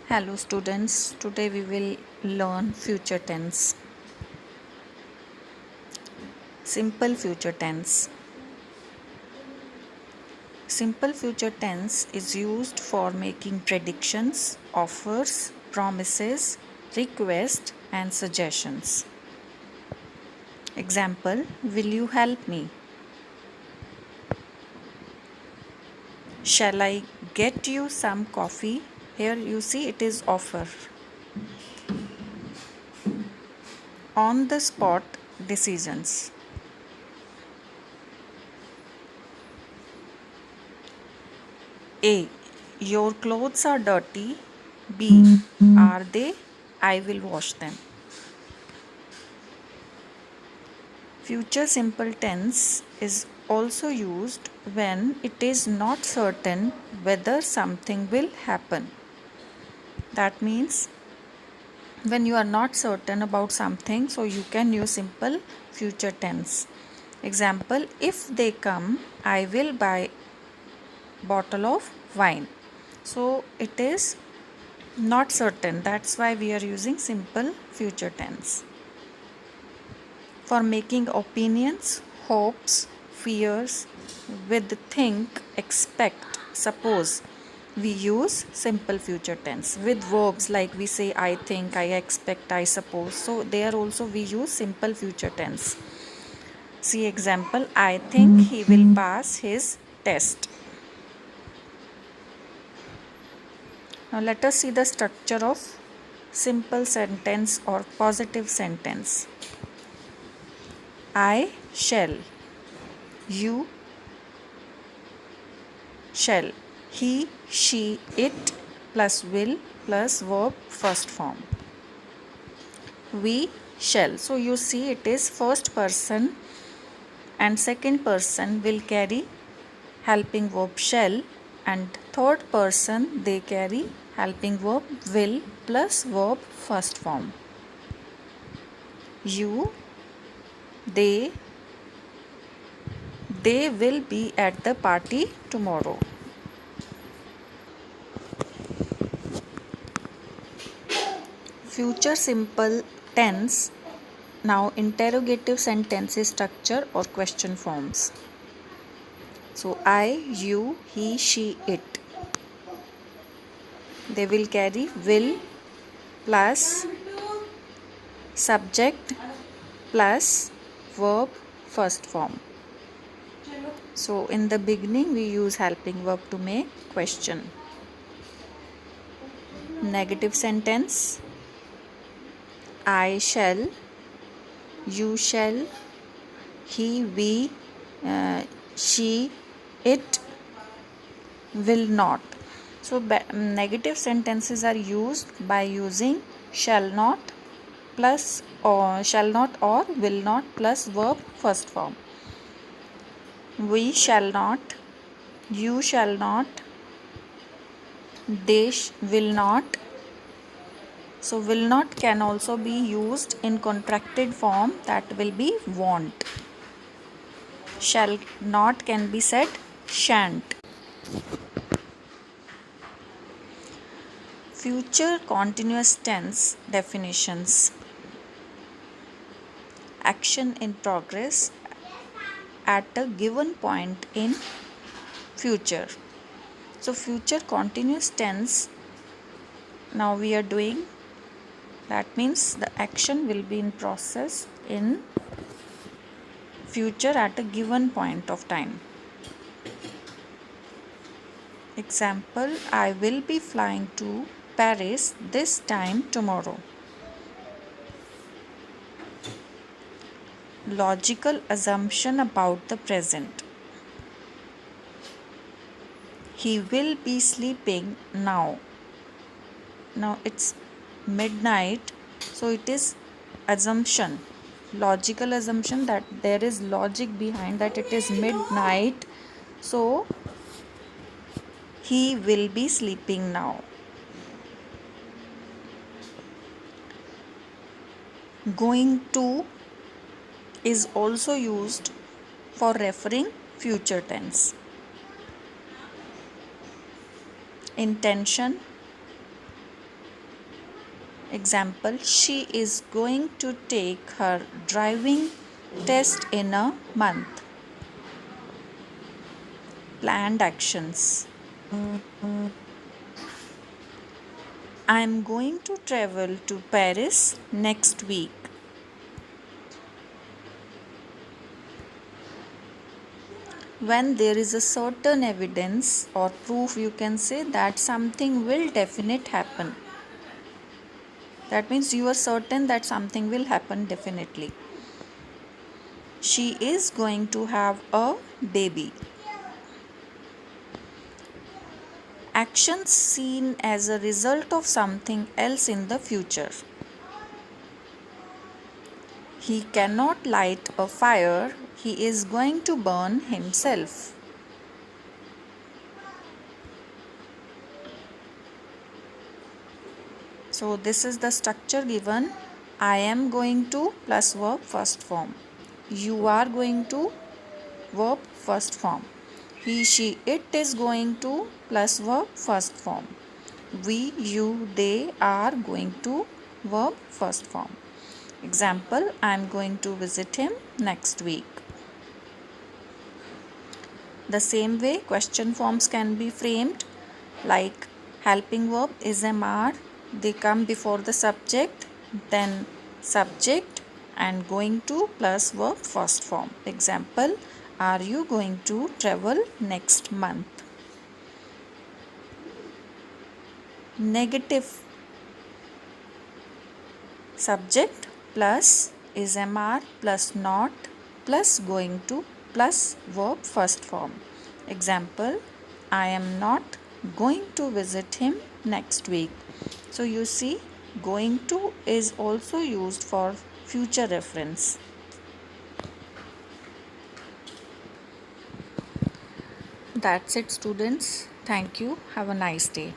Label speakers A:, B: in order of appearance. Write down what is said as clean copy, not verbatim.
A: Hello students, today we will learn future tense. Simple future tense. Simple future tense is used for making predictions, offers, promises, requests and suggestions. Example, will you help me? Shall I get you some coffee? Here you see it is offer. On the spot decisions. A. Your clothes are dirty. B. Are they? I will wash them. Future simple tense is also used when it is not certain whether something will happen. That means when you are not certain about something, so you can use simple future tense. Example, if they come, I will buy bottle of wine. So it is not certain, that's why we are using simple future tense. For making opinions, hopes, fears with think, expect, suppose, we use simple future tense with verbs like we say I think, I expect, I suppose. So there also we use simple future tense. See example, I think he will pass his test. Now let us see the structure of simple sentence or positive sentence. I shall. You shall. He, she, it plus will plus verb first form. We shall. So you see it is first person and second person will carry helping verb shall, and third person they carry helping verb will plus verb first form. You, they will be at the party tomorrow. Future simple tense. Now interrogative sentences structure or question forms. So I, you, he, she, it. They will carry will plus subject plus verb first form. So in the beginning we use helping verb to make question. Negative sentence. I shall, you shall, he, we, she, it will not. So negative sentences are used by using shall not plus or shall not or will not plus verb first form. We shall not, you shall not, they will not. So will not can also be used in contracted form, that will be won't. Shall not can be said shan't. Future continuous tense definitions. Action in progress at a given point in future. So future continuous tense, now we are doing, that means the action will be in process in future at a given point of time. Example, I will be flying to Paris this time tomorrow. Logical assumption about the present. He will be sleeping now. Now it's midnight, so it is assumption, logical assumption that there is logic behind that it is midnight, so he will be sleeping now. Going to is also used for referring future tense. Intention, Example, she is going to take her driving test in a month. Planned actions. I am going to travel to Paris next week. When there is a certain evidence or proof, you can say that something will definite happen. That means you are certain that something will happen definitely. She is going to have a baby. Actions seen as a result of something else in the future. He cannot light a fire, he is going to burn himself. So this is the structure given. I am going to plus verb first form. You are going to verb first form. He, she, it is going to plus verb first form. We, you, they are going to verb first form. Example, I am going to visit him next week. The same way question forms can be framed like helping verb is MR, they come before the subject, then subject and going to plus verb first form. Example, are you going to travel next month? Negative subject plus is MR plus not plus going to plus verb first form. Example, I am not going to visit him next week. So you see, going to is also used for future reference. That's it, students. Thank you. Have a nice day.